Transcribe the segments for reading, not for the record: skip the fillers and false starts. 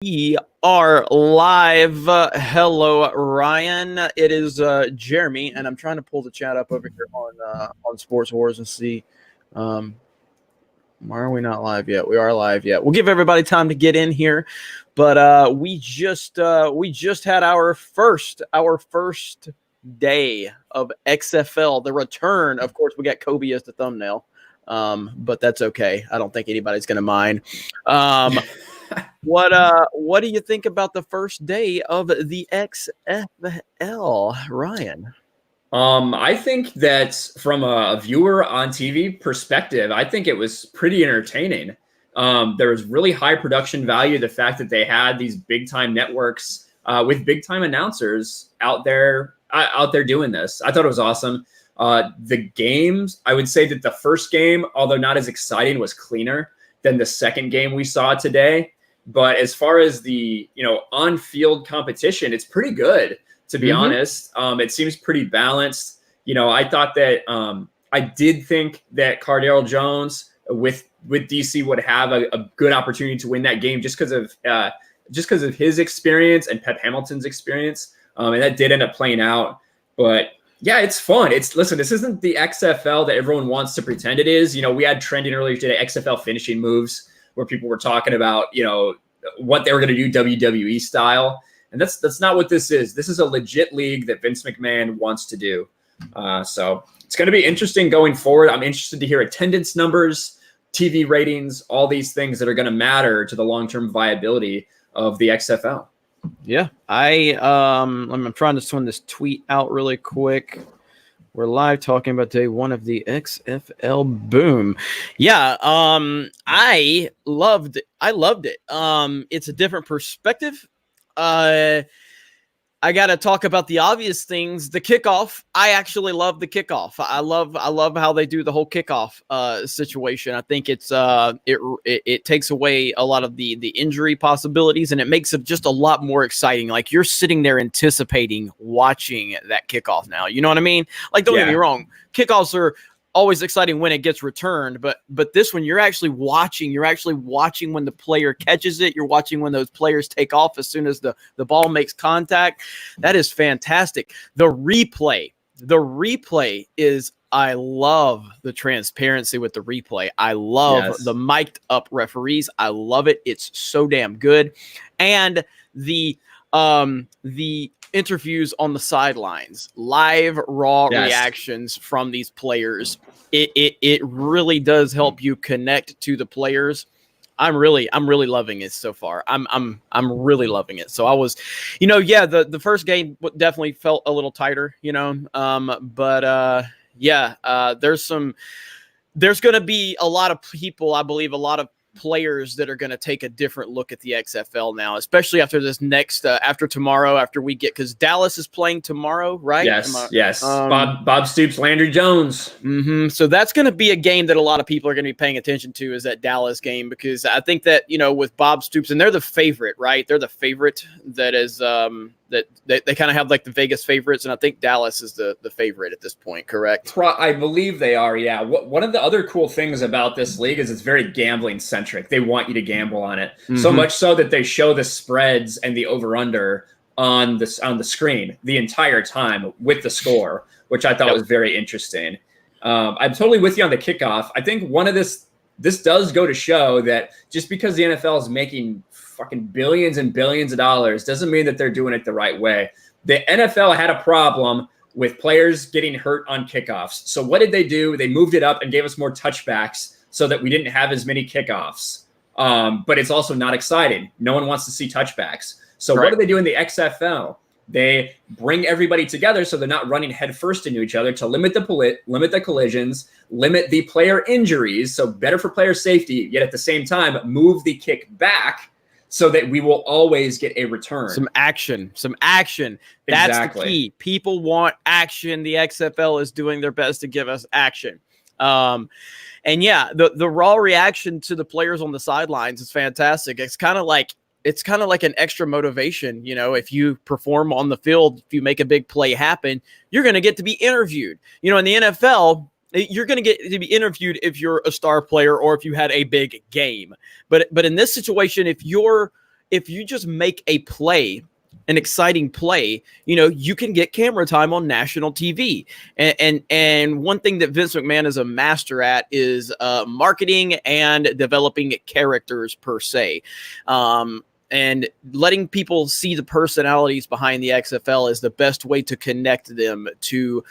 We are live. Hello, Ryan. It is Jeremy, and I'm trying to pull the chat up over here on Sports Wars and see. Why are we not live yet? We are live yet. We'll give everybody time to get in here, but we just had our first day of XFL. The return, of course, we got Kobe as the thumbnail, but that's okay. I don't think anybody's gonna mind. What do you think about the first day of the XFL, Ryan? I think that from a viewer on TV perspective, I think it was pretty entertaining. There was really high production value. The fact that they had these big time networks with big time announcers out there doing this, I thought it was awesome. The games, I would say that the first game, although not as exciting, was cleaner than the second game we saw today. But as far as the on-field competition, it's pretty good, to be honest. It seems pretty balanced. I thought that I did think that Cardale Jones with DC would have a good opportunity to win that game just because of his experience and Pep Hamilton's experience, and that did end up playing out. But yeah, it's fun. Listen, this isn't the XFL that everyone wants to pretend it is. We had trending earlier today XFL finishing moves, where people were talking about, what they were going to do WWE style. And that's not what this is. This is a legit league that Vince McMahon wants to do. So it's going to be interesting going forward. I'm interested to hear attendance numbers, TV ratings, all these things that are going to matter to the long-term viability of the XFL. Yeah, I'm trying to swing this tweet out really quick. We're live talking about day one of the XFL. Boom. Yeah, I loved it. It's a different perspective. I got to talk about the obvious things. The kickoff. I actually love the kickoff. I love how they do the whole kickoff situation. I think it takes away a lot of the injury possibilities, and it makes it just a lot more exciting. Like, you're sitting there anticipating watching that kickoff now. You know what I mean? Like, don't get me wrong. Kickoffs are always exciting when it gets returned, but this one, you're actually watching when the player catches it. You're watching when those players take off as soon as the ball makes contact. That is fantastic. The replay is, I love the transparency with the replay. I love the mic'd up referees. I love it. It's so damn good. And the interviews on the sidelines, live raw reactions from these players. It really does help you connect to the players. I'm really loving it so far. I'm really loving it. So I was, the first game definitely felt a little tighter, there's going to be a lot of people, I believe, a lot of players that are going to take a different look at the XFL now, especially after this next after tomorrow, after we get, because Dallas is playing tomorrow, right? Yes. Bob Stoops, Landry Jones. So that's going to be a game that a lot of people are going to be paying attention to, is that Dallas game, because I think that with Bob Stoops, and they're the favorite, right? They're the favorite that is that they kind of have like the Vegas favorites, and I think Dallas is the favorite at this point, correct? I believe they are, yeah. One of the other cool things about this league is it's very gambling centric. They want you to gamble on it, so much so that they show the spreads and the over/under on the screen the entire time with the score, which I thought was very interesting. I'm totally with you on the kickoff. I think this does go to show that just because the NFL is making fucking billions and billions of dollars doesn't mean that they're doing it the right way. The NFL had a problem with players getting hurt on kickoffs. So what did they do? They moved it up and gave us more touchbacks so that we didn't have as many kickoffs. But it's also not exciting. No one wants to see touchbacks. So what do they do in the XFL? They bring everybody together so they're not running headfirst into each other to limit the collisions, limit the player injuries. So better for player safety, yet at the same time, move the kick back so that we will always get a return. Some action. That's the key. People want action. The XFL is doing their best to give us action. And yeah, the raw reaction to the players on the sidelines is fantastic. It's kind of like an extra motivation. If you perform on the field, if you make a big play happen, you're going to get to be interviewed. In the NFL, you're going to get to be interviewed if you're a star player or if you had a big game. But in this situation, if you're if you just make a play, an exciting play, you can get camera time on national TV. And one thing that Vince McMahon is a master at is marketing and developing characters per se. And letting people see the personalities behind the XFL is the best way to connect them to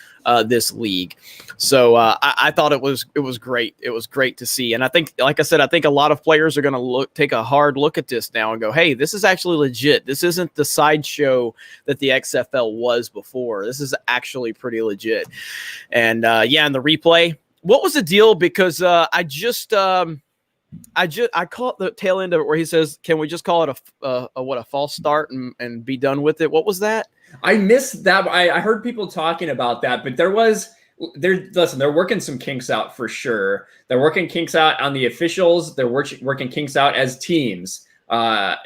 this league. So I thought it was great. It was great to see. And I think, like I said, I think a lot of players are going to take a hard look at this now and go, hey, this is actually legit. This isn't the sideshow that the XFL was before. This is actually pretty legit. And and the replay, what was the deal? Because I caught the tail end of it where he says, "Can we just call it a false start and be done with it?" What was that? I missed that. I heard people talking about that, but they're working some kinks out for sure. They're working kinks out on the officials. They're working kinks out as teams,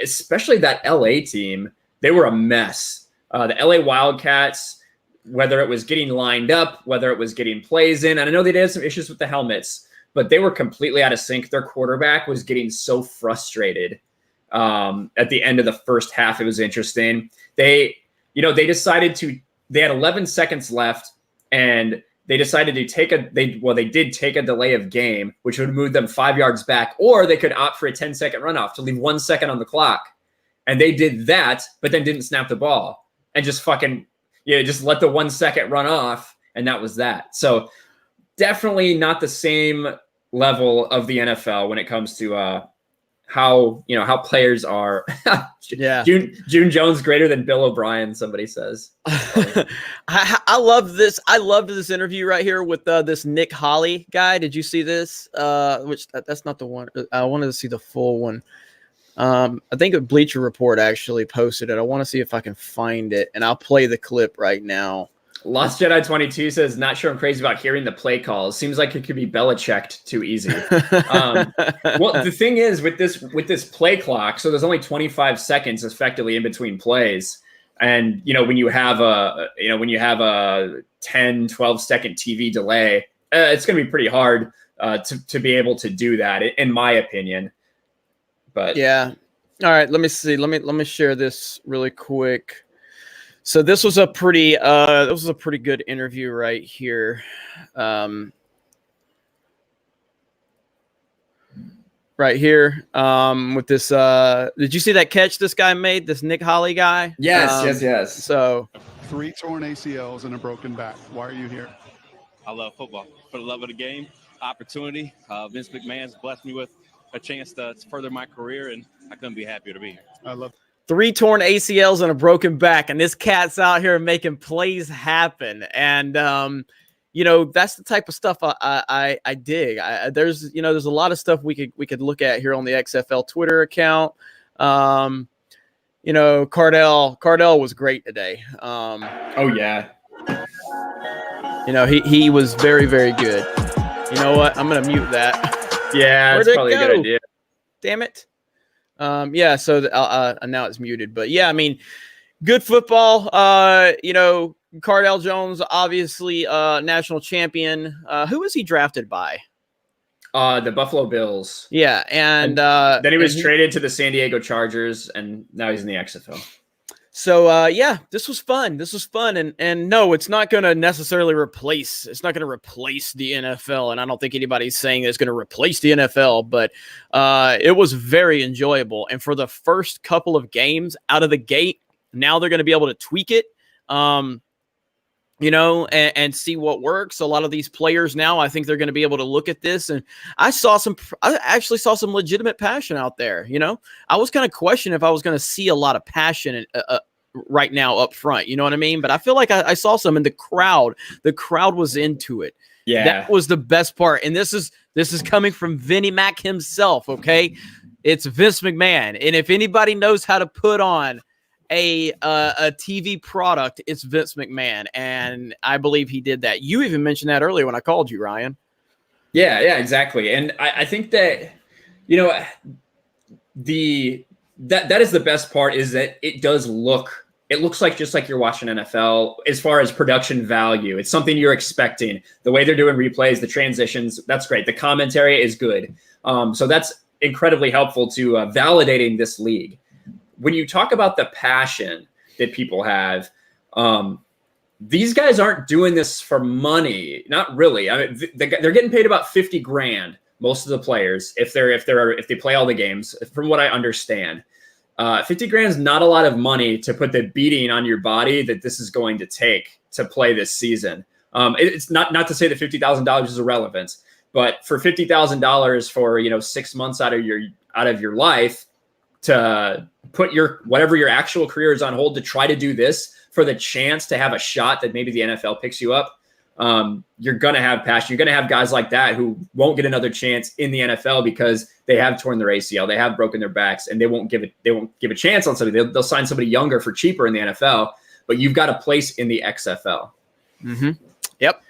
especially that LA team. They were a mess. The LA Wildcats, whether it was getting lined up, whether it was getting plays in, and I know they did have some issues with the helmets, but they were completely out of sync. Their quarterback was getting so frustrated at the end of the first half. It was interesting. They had 11 seconds left, and they decided to they did take a delay of game, which would move them 5 yards back, or they could opt for a 10-second runoff to leave 1 second on the clock. And they did that, but then didn't snap the ball and just just let the 1 second run off. And that was that. So definitely not the same level of the NFL when it comes to how players are. Yeah. June Jones greater than Bill O'Brien, somebody says. I love this. I loved this interview right here with this Nick Hawley guy. Did you see this? That's not the one. I wanted to see the full one. I think a Bleacher Report actually posted it. I want to see if I can find it, and I'll play the clip right now. Lost Jedi 22 says, not sure I'm crazy about hearing the play calls. Seems like it could be Belichicked too easy. Well, the thing is with this play clock, so there's only 25 seconds effectively in between plays. And, when you have a 10, 12 second TV delay, it's going to be pretty hard to be able to do that, in my opinion. But yeah. All right. Let me see. Let me share this really quick. So this was a pretty good interview right here. Right here with this. Did you see that catch this guy made? This Nick Hawley guy? Yes. So 3 torn ACLs and a broken back. Why are you here? I love football. For the love of the game, opportunity. Vince McMahon's blessed me with a chance to further my career, and I couldn't be happier to be here. I love 3 torn ACLs and a broken back, and this cat's out here making plays happen. And that's the type of stuff I dig. There's a lot of stuff we could look at here on the XFL Twitter account. Cardell was great today. Oh yeah. He was very, very good. You know what? I'm gonna mute that. Yeah, that's probably a good idea. Damn it. So now it's muted. But yeah, I mean, good football. Cardell Jones, obviously national champion. Who was he drafted by? The Buffalo Bills. Yeah, and then he was traded to the San Diego Chargers, and now he's in the XFL. So this was fun. And no, it's not going to necessarily replace. It's not going to replace the NFL, and I don't think anybody's saying it's going to replace the NFL. But it was very enjoyable. And for the first couple of games out of the gate, now they're going to be able to tweak it, and see what works. A lot of these players now, I think they're going to be able to look at this. And I actually saw some legitimate passion out there. I was kind of questioning if I was going to see a lot of passion right now up front. You know what I mean? But I feel like I saw some in the crowd. The crowd was into it. Yeah. That was the best part. And this is coming from Vinnie Mac himself. Okay. It's Vince McMahon. And if anybody knows how to put on a TV product, it's Vince McMahon, and I believe he did that. You even mentioned that earlier when I called you, Ryan. Yeah, exactly. And I think that that is the best part, is that it looks like just like you're watching NFL as far as production value. It's something you're expecting. The way they're doing replays, the transitions, that's great. The commentary is good. So that's incredibly helpful to validating this league. when you talk about the passion that people have, these guys aren't doing this for money. Not really. I mean, they're getting paid about $50,000. Most of the players, if they play all the games, from what I understand, $50,000 is not a lot of money to put the beating on your body that this is going to take to play this season. It's not to say that $50,000 is irrelevant, but for $50,000 for 6 months out of your life to put whatever your actual career is on hold to try to do this for the chance to have a shot that maybe the NFL picks you up. You're going to have passion. You're going to have guys like that who won't get another chance in the NFL because they have torn their ACL, they have broken their backs, and they won't give a chance on somebody. They'll sign somebody younger for cheaper in the NFL, but you've got a place in the XFL. Mm-hmm. Yep.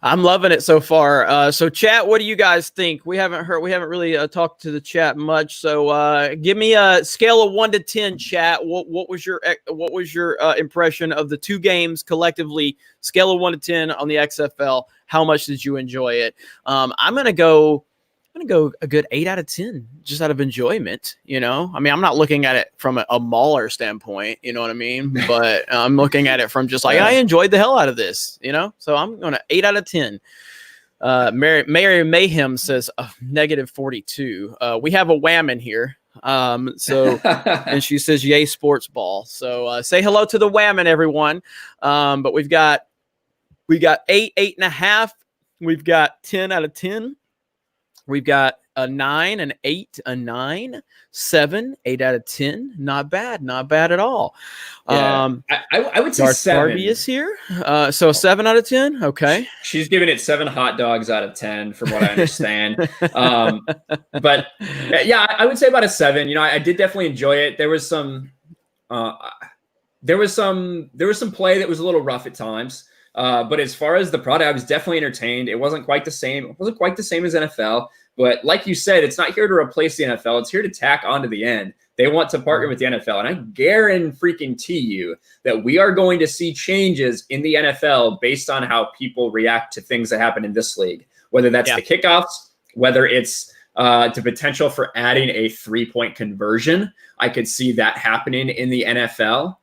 I'm loving it so far. So chat, what do you guys think? We haven't really talked to the chat much. So give me a scale of 1 to 10, chat. What was your impression of the two games collectively? Scale of 1 to 10 on the XFL. How much did you enjoy it? I'm gonna go a good 8 out of 10, just out of enjoyment. I mean, I'm not looking at it from a mauler standpoint, you know what I mean? But I'm looking at it from just like, I enjoyed the hell out of this, So I'm going to 8 out of 10. Mary Mayhem says negative 42. We have a wham in here. And she says, yay, sports ball. So say hello to the whammon, everyone. But we've got 8, 8.5. We've got 10 out of 10. We've got a 9, an 8, a 9, 7, 8 out of 10. Not bad at all. Yeah. I would say Darth 7. Barbie is here. So 7 out of 10. Okay. She's giving it 7 hot dogs out of 10, from what I understand. But yeah, I would say about a 7. I did definitely enjoy it. There was some play that was a little rough at times. But as far as the product, I was definitely entertained. It wasn't quite the same. It wasn't quite the same as NFL. But like you said, it's not here to replace the NFL. It's here to tack onto the end. They want to partner with the NFL. And I guarantee you that we are going to see changes in the NFL based on how people react to things that happen in this league, whether that's the kickoffs, whether it's the potential for adding a 3-point conversion. I could see that happening in the NFL.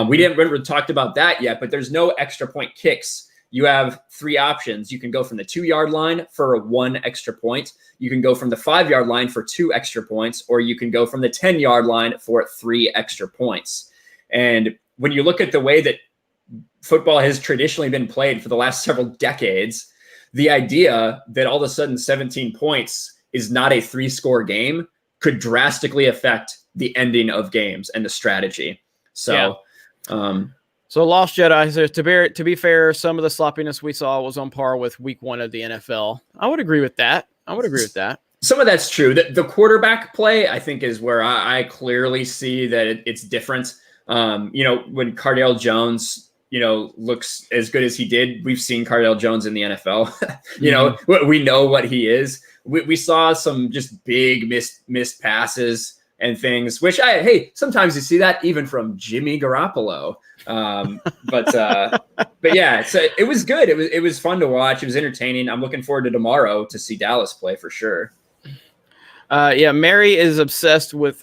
We didn't really talked about that yet, but there's no extra point kicks. You have 3 options. You can go from the 2-yard line for 1 extra point. You can go from the 5-yard line for 2 extra points, or you can go from the 10-yard line for 3 extra points. And when you look at the way that football has traditionally been played for the last several decades, the idea that all of a sudden 17 points is not a 3-score game could drastically affect the ending of games and the strategy. So, So Lost Jedi says, to be fair, some of the sloppiness we saw was on par with week 1 of the NFL. I would agree with that. Some of that's true. The quarterback play, I think, is where I clearly see that it's different. When Cardale Jones, looks as good as he did, we've seen Cardale Jones in the NFL. We know what he is. We saw some just big missed passes and things, which sometimes you see that even from Jimmy Garoppolo. But yeah, so it was good. It was fun to watch. It was entertaining. I'm looking forward to tomorrow to see Dallas play for sure. Mary is obsessed with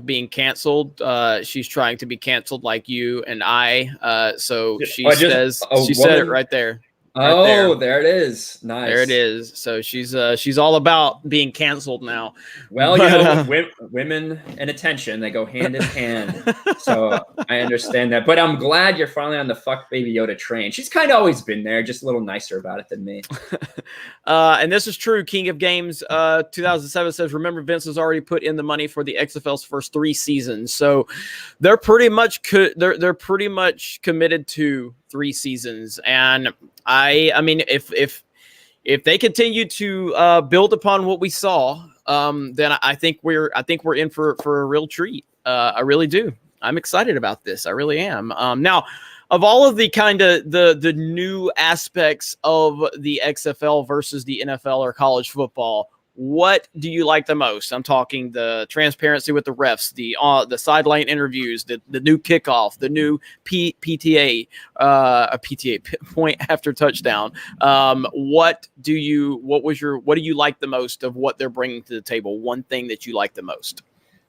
being canceled. She's trying to be canceled like you and I. So she said it right there. There it is. Nice. There it is. So she's all about being canceled now. Well, women and attention, they go hand in hand. So I understand that. But I'm glad you're finally on the fuck Baby Yoda train. She's kind of always been there, just a little nicer about it than me. And this is true. King of Games 2007 says, remember, Vince has already put in the money for the XFL's first 3 seasons. So they're pretty much they're pretty much committed to 3 seasons. And I mean, if they continue to build upon what we saw, then I think we're in for a real treat. I really do. I'm excited about this. I really am. Now, of all of the kind of the new aspects of the XFL versus the NFL or college football, what do you like the most? I'm talking the transparency with the refs, the sideline interviews, the new kickoff, the new PTA, point after touchdown. What do you like the most of what they're bringing to the table? One thing that you like the most?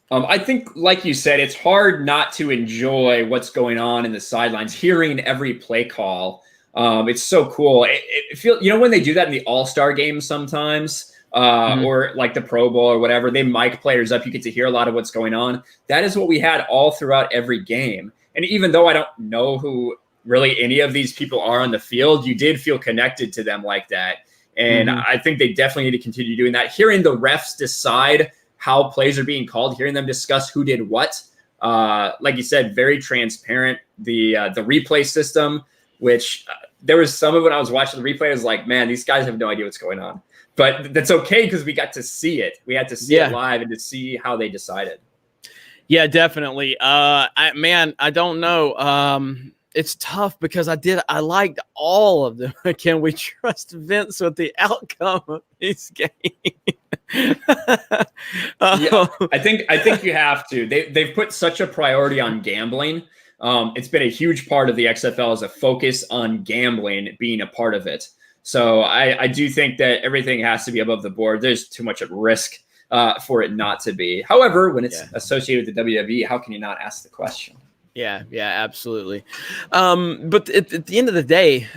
I think, like you said, it's hard not to enjoy what's going on in the sidelines, hearing every play call. It's so cool. It feels, when they do that in the All-Star games sometimes, or like the Pro Bowl or whatever, they mic players up. You get to hear a lot of what's going on. That is what we had all throughout every game. And even though I don't know who really any of these people are on the field, you did feel connected to them like that. And I think they definitely need to continue doing that. Hearing the refs decide how plays are being called, hearing them discuss who did what. Like you said, very transparent. The replay system, which there was some of when I was watching the replay, I was like, man, these guys have no idea what's going on. But that's okay because we got to see it. We had to see it live and to see how they decided. Yeah, definitely. I don't know. It's tough because I liked all of them. Can we trust Vince with the outcome of this game? I think you have to. They've put such a priority on gambling. It's been a huge part of the XFL as a focus on gambling being a part of it. So I do think that everything has to be above the board. There's too much at risk for it not to be. However, when it's associated with the WWE, how can you not ask the question? Yeah, absolutely. But at the end of the day,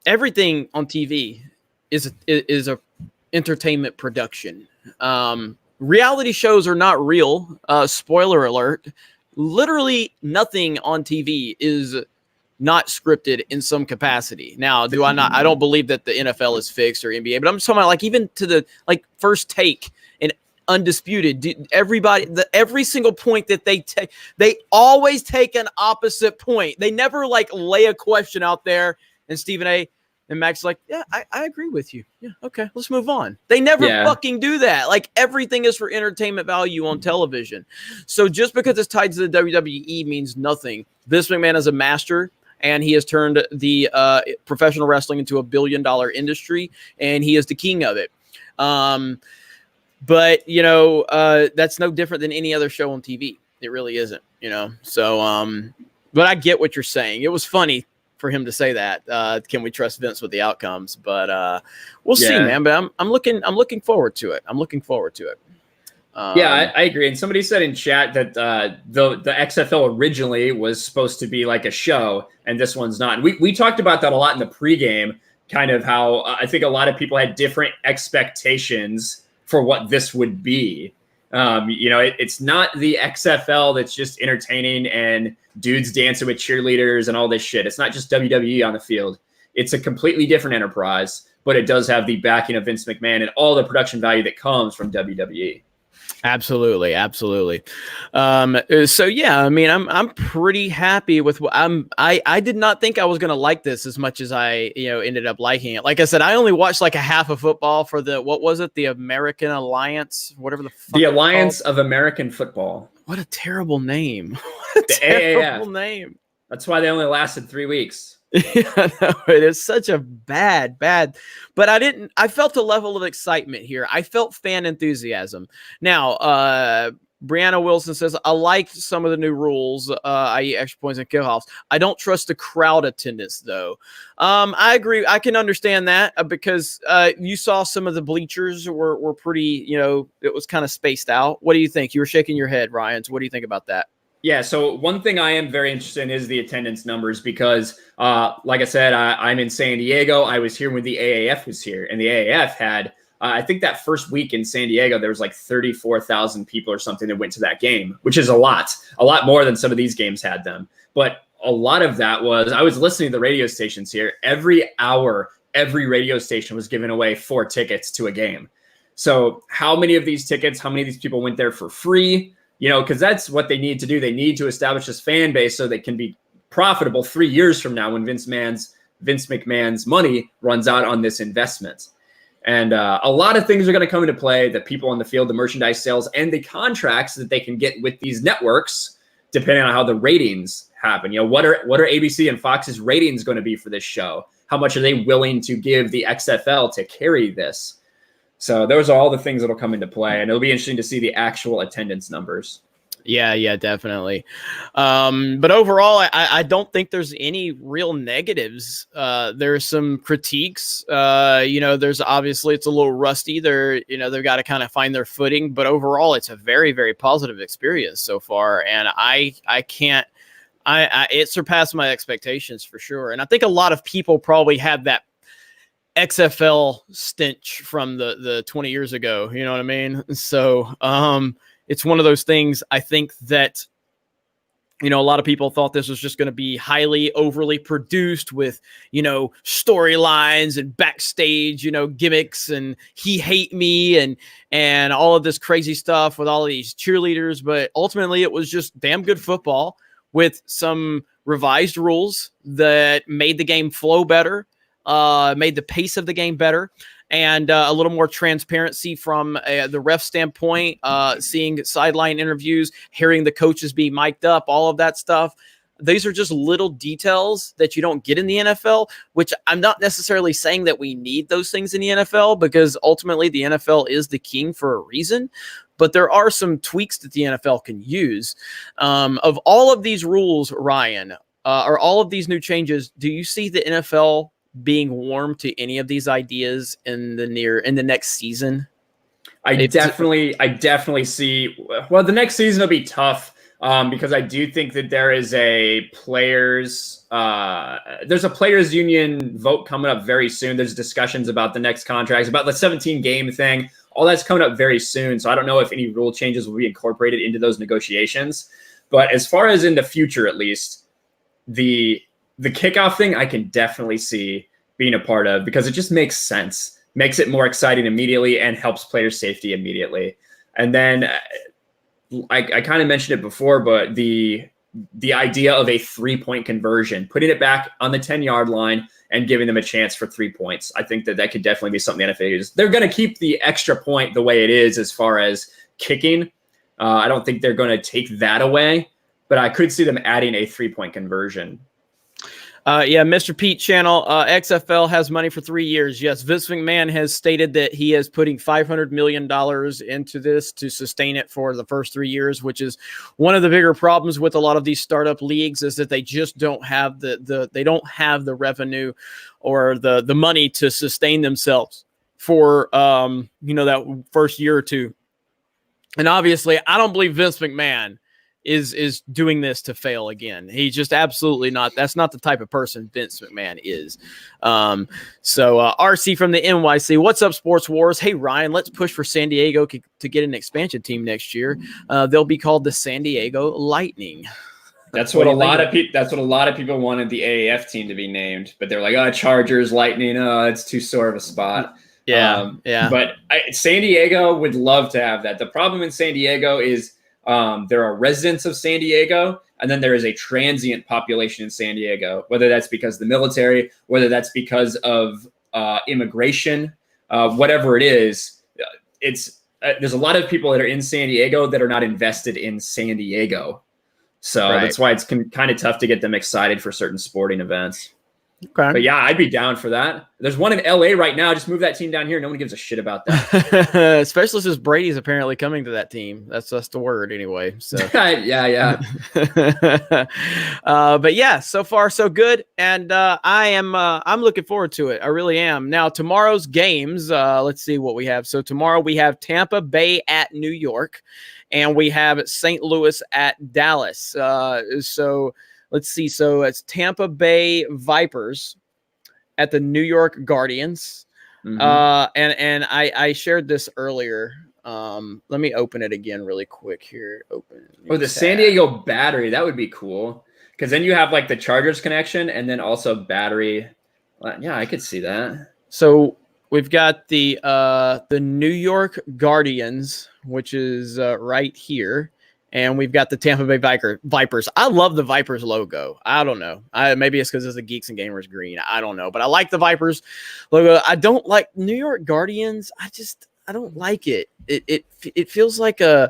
everything on TV is a entertainment production. Reality shows are not real. Spoiler alert. Literally nothing on TV is not scripted in some capacity. Now, I don't believe that the NFL is fixed or NBA, but I'm just talking about like even to the First Take and Undisputed. Every single point that they take, they always take an opposite point. They never lay a question out there and Stephen A. and Max like, yeah, I agree with you. Yeah, okay, let's move on. They never fucking do that. Everything is for entertainment value on television. So just because it's tied to the WWE means nothing. Vince McMahon is a master, and he has turned the professional wrestling into $1 billion industry, and he is the king of it. But that's no different than any other show on TV. It really isn't, So, but I get what you're saying. It was funny for him to say that. Can we trust Vince with the outcomes? But we'll see, man. But I'm looking forward to it. I agree. And somebody said in chat that the XFL originally was supposed to be like a show, and this one's not. We talked about that a lot in the pregame, kind of how I think a lot of people had different expectations for what this would be. It's not the XFL that's just entertaining and dudes dancing with cheerleaders and all this shit. It's not just WWE on the field. It's a completely different enterprise, but it does have the backing of Vince McMahon and all the production value that comes from WWE. Absolutely. So yeah, I mean, I'm pretty happy with what I did not think I was going to like this as much as I, ended up liking it. Like I said, I only watched a half of football for what was it? The American Alliance, whatever the fuck. The Alliance of American Football. What a terrible name. What a terrible name. That's why they only lasted 3 weeks. Yeah, no, it is such a bad, but I felt a level of excitement here. I felt fan enthusiasm. Now, Brianna Wilson says, I liked some of the new rules, i.e. extra points and kickoffs. I don't trust the crowd attendance, though. I agree. I can understand that because you saw some of the bleachers were pretty, it was kind of spaced out. What do you think? You were shaking your head, Ryan. So what do you think about that? Yeah, so one thing I am very interested in is the attendance numbers because, like I said, I'm in San Diego. I was here when the AAF was here, and the AAF had, I think that first week in San Diego, there was 34,000 people or something that went to that game, which is a lot more than some of these games had them. But a lot of that was, I was listening to the radio stations here. Every hour, every radio station was giving away 4 tickets to a game. So how many of these tickets, how many of these people went there for free? Because that's what they need to do. They need to establish this fan base so they can be profitable 3 years from now when Vince McMahon's money runs out on this investment. And a lot of things are going to come into play, the people on the field, the merchandise sales, and the contracts that they can get with these networks, depending on how the ratings happen. What are ABC and Fox's ratings going to be for this show? How much are they willing to give the XFL to carry this? So those are all the things that will come into play, and it'll be interesting to see the actual attendance numbers. Yeah, definitely. But overall, I don't think there's any real negatives. There's some critiques. There's obviously it's a little rusty. They've got to kind of find their footing. But overall, it's a very, very positive experience so far, and it surpassed my expectations for sure. And I think a lot of people probably had that XFL stench from the 20 years ago. You know what I mean? So it's one of those things. I think that, a lot of people thought this was just going to be highly overly produced with, storylines and backstage, gimmicks and he hate me and all of this crazy stuff with all of these cheerleaders. But ultimately it was just damn good football with some revised rules that made the game flow better, made the pace of the game better, and a little more transparency from the ref standpoint, seeing sideline interviews, hearing the coaches be mic'd up, all of that stuff. These are just little details that you don't get in the NFL, which I'm not necessarily saying that we need those things in the NFL, because ultimately the NFL is the king for a reason. But there are some tweaks that the NFL can use. Of all of these rules, Ryan, or all of these new changes, do you see the NFL being warm to any of these ideas in the next season? I definitely see. Well, the next season will be tough because I do think that there's a players union vote coming up very soon. There's discussions about the next contracts, about the 17 game thing. All that's coming up very soon. So I don't know if any rule changes will be incorporated into those negotiations. But as far as in the future, at least, the kickoff thing I can definitely see being a part of, because it just makes sense, makes it more exciting immediately, and helps player safety immediately. And then I kind of mentioned it before, but the idea of a 3-point conversion, putting it back on the 10-yard line and giving them a chance for 3 points. I think that could definitely be something the NFL uses. They're going to keep the extra point the way it is as far as kicking. I don't think they're going to take that away, but I could see them adding a 3-point conversion. Mr. Pete Channel, XFL has money for 3 years. Yes, Vince McMahon has stated that he is putting $500 million into this to sustain it for the first 3 years, which is one of the bigger problems with a lot of these startup leagues, is that they just don't have they don't have the revenue or the money to sustain themselves for that first year or two. And obviously, I don't believe Vince McMahon is doing this to fail again. He's just absolutely not. That's not the type of person Vince McMahon is. RC from the NYC, what's up, Sports Wars? Hey, Ryan, let's push for San Diego to get an expansion team next year. They'll be called the San Diego Lightning. That's what a lot of people wanted the AAF team to be named, but they're like, Chargers, Lightning, it's too sore of a spot. Yeah. But San Diego would love to have that. The problem in San Diego is there are residents of San Diego, and then there is a transient population in San Diego, whether that's because of the military, whether that's because of immigration, whatever it is. There's a lot of people that are in San Diego that are not invested in San Diego. So That's why it's kind of tough to get them excited for certain sporting events. Okay. But yeah, I'd be down for that. There's one in LA right now. Just move that team down here. No one gives a shit about that. Especially since Brady's apparently coming to that team. That's the word anyway. So yeah. But yeah, so far so good. And I'm looking forward to it. I really am. Now tomorrow's games, let's see what we have. So tomorrow we have Tampa Bay at New York, and we have St. Louis at Dallas. Let's see. So it's Tampa Bay Vipers at the New York Guardians. Mm-hmm. And I shared this earlier. Let me open it again really quick here. The San Diego Battery. That would be cool. Because then you have like the Chargers connection and then also Battery. Yeah, I could see that. So we've got the New York Guardians, which is right here. And we've got the Tampa Bay Vipers. I love the Vipers logo. I don't know. Maybe it's because it's the Geeks and Gamers green. I don't know. But I like the Vipers logo. I don't like New York Guardians. I don't like it. It feels like I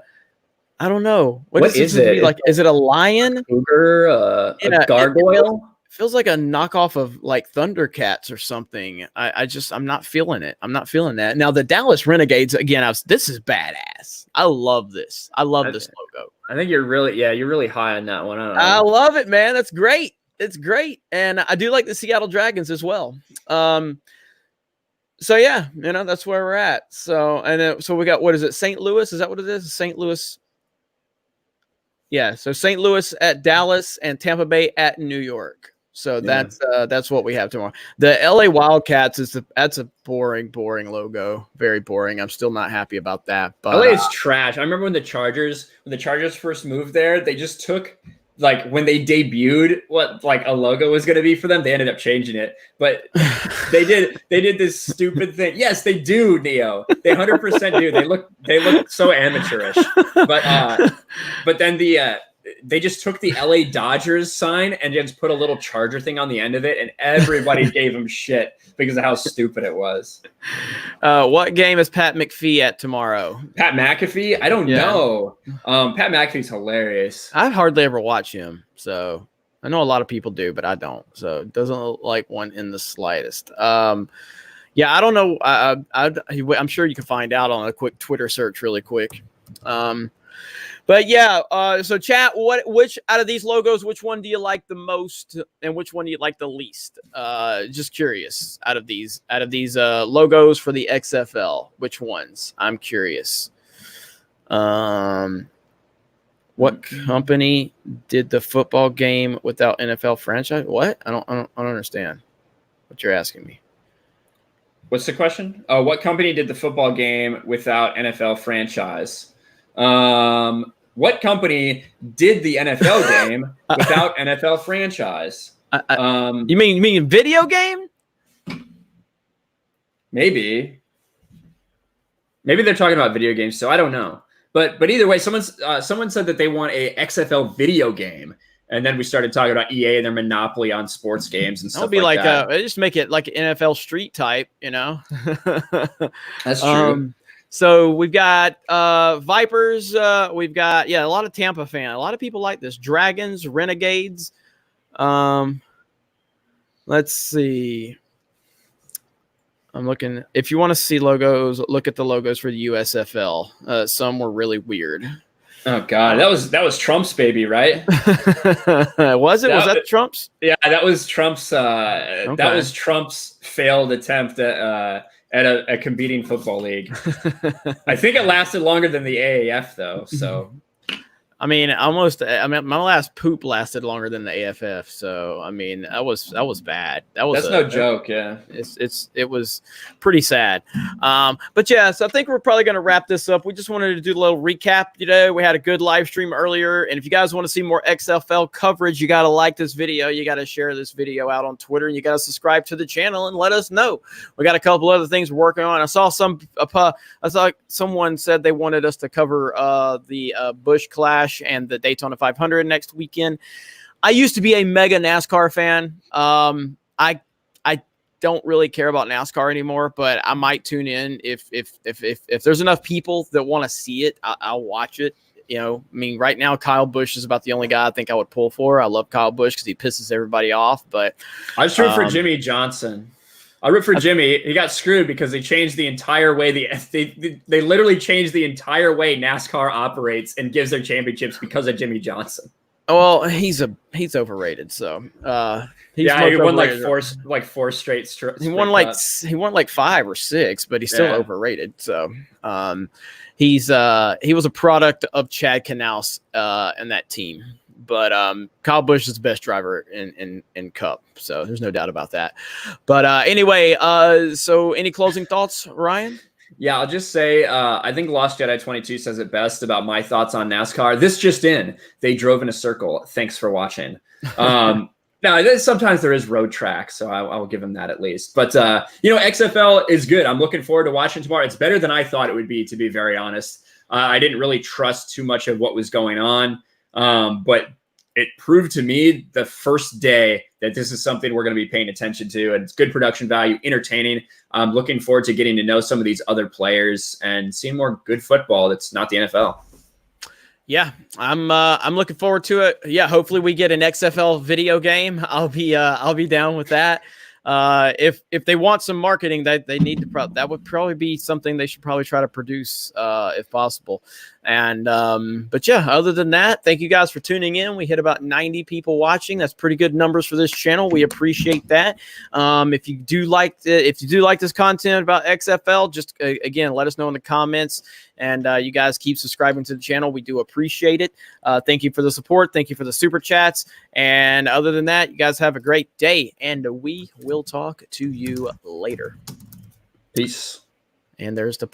don't know. What is it? Like, is it a lion? A cougar? A gargoyle? feels like a knockoff of like Thundercats or something. I'm not feeling it. I'm not feeling that. Now the Dallas Renegades again. This is badass. I love this. I love this logo. I think you're really high on that one. I don't know. I love it, man. That's great. It's great, and I do like the Seattle Dragons as well. So yeah, that's where we're at. So so we got, what is it? St. Louis? Is that what it is? St. Louis. Yeah. So St. Louis at Dallas and Tampa Bay at New York. So that's what we have tomorrow. The LA Wildcats that's a boring logo. Very boring. I'm still not happy about that. But LA is trash. I remember when the Chargers first moved there, they just took, like, when they debuted what like a logo was going to be for them, they ended up changing it. But they did this stupid thing. Yes, they do, Neo. They 100% do. They look so amateurish. But then they just took the LA Dodgers sign and just put a little Charger thing on the end of it, and everybody gave them shit because of how stupid it was. What game is Pat McAfee at tomorrow? Pat McAfee? I don't know. Pat McAfee's hilarious. I hardly ever watch him, so I know a lot of people do, but I don't. So it doesn't look like one in the slightest. Yeah, I don't know. I'm sure you can find out on a quick Twitter search really quick. But yeah, so chat, which out of these logos, which one do you like the most and which one do you like the least? Just curious, out of these logos for the XFL, which ones? I'm curious. What company did the football game without NFL franchise? What? I don't understand what you're asking me. What's the question? Oh, what company did the football game without NFL franchise? What company did the NFL game without NFL franchise? You mean video game? Maybe they're talking about video games, so I don't know. But either way, someone said that they want a XFL video game, and then we started talking about EA and their monopoly on sports games and stuff. That'll be like that. Just make it like an NFL Street type, That's true. So we've got Vipers. We've got a lot of Tampa fan. A lot of people like this. Dragons, Renegades. Let's see. I'm looking. If you want to see logos, look at the logos for the USFL. Some were really weird. Oh God, that was Trump's baby, right? Was it? Was that Trump's? Yeah, that was Trump's. Okay. That was Trump's failed attempt at a competing football league. I think it lasted longer than the AAF though. So, I mean, my last poop lasted longer than the AFF. So, I mean, that was bad. That's no joke. Yeah, it was pretty sad. But yeah, so I think we're probably going to wrap this up. We just wanted to do a little recap today. We had a good live stream earlier, and if you guys want to see more XFL coverage, you got to like this video. You got to share this video out on Twitter, and you got to subscribe to the channel and let us know. We got a couple other things we're working on. I saw someone said they wanted us to cover the Busch Clash and the Daytona 500 next weekend. I used to be a mega NASCAR fan. I don't really care about NASCAR anymore, but I might tune in if there's enough people that want to see it. I'll watch it. I mean, right now Kyle Busch is about the only guy I think I would pull for. I love Kyle Busch because he pisses everybody off. But I was rooting for Jimmy Johnson. I root for Jimmy. He got screwed because they changed the entire way they literally changed the entire way NASCAR operates and gives their championships because of Jimmy Johnson. Well, he's overrated. So he won like four straight. He won like 5 or 6, but he's still overrated. So he was a product of Chad Knaus and that team. But Kyle Busch is the best driver in Cup, so there's no doubt about that. But anyway, so any closing thoughts, Ryan? Yeah, I'll just say I think Lost Jedi 22 says it best about my thoughts on NASCAR. This just in, they drove in a circle. Thanks for watching. Now, sometimes there is road track, so I will give him that at least. But, XFL is good. I'm looking forward to watching tomorrow. It's better than I thought it would be, to be very honest. I didn't really trust too much of what was going on. But it proved to me the first day that this is something we're going to be paying attention to, and it's good production value, entertaining. I'm looking forward to getting to know some of these other players and seeing more good football that's not the NFL. Yeah, I'm looking forward to it. Yeah, hopefully we get an XFL video game. I'll be down with that. If they want some marketing, that they need to that would probably be something they should probably try to produce if possible. And but yeah, other than that, thank you guys for tuning in. We hit about 90 people watching. That's pretty good numbers for this channel. We appreciate that. If you do like this content about XFL, just again, let us know in the comments. And you guys keep subscribing to the channel. We do appreciate it. Thank you for the support. Thank you for the super chats. And other than that, you guys have a great day. And we will talk to you later. Peace. And there's the